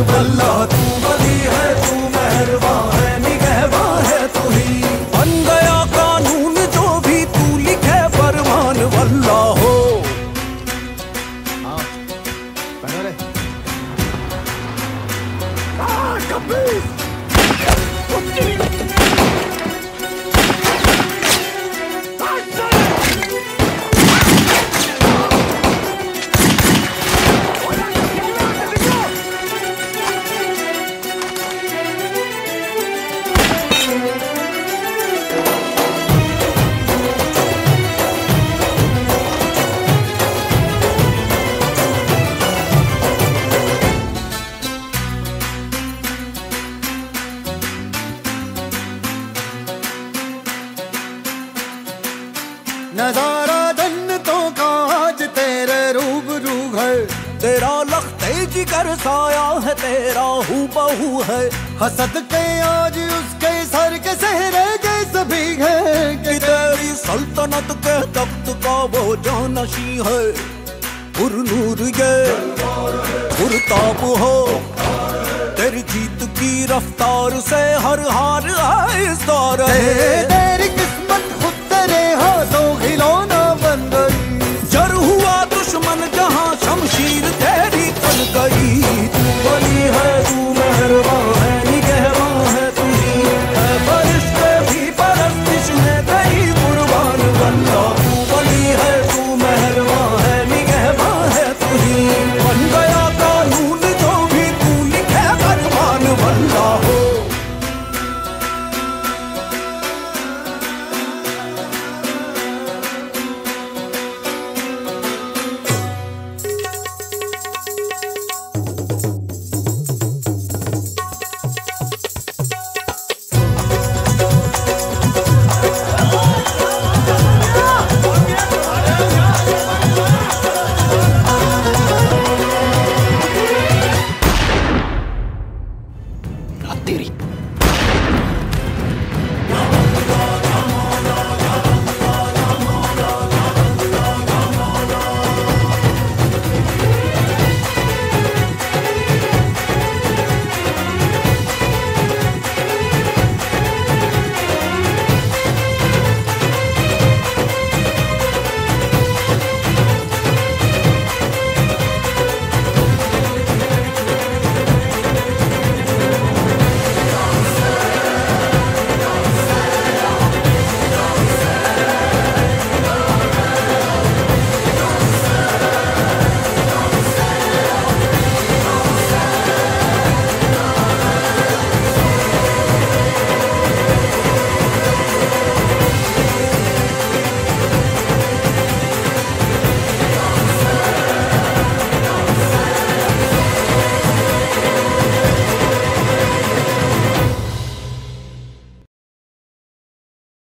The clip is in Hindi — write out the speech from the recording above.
वल्ला तू वली है, तू मेहरबान है, निगहबान है तू ही। बन गया कानून जो भी तू लिखे फरमान वल्ला हो। नजारा जन्नतों का आज तेरे रूबरू है। तेरा लख्ते जिगर साया है, तेरा हूबहू है। हसद के आज उसके सर के सहरे जैसे भी है कि तेरी सल्तनत के तख्त का वो जानशी है। पुरनूर ये पुरताप हो, तेरी जीत की रफ्तार से हर हार आहिस्ता रहे।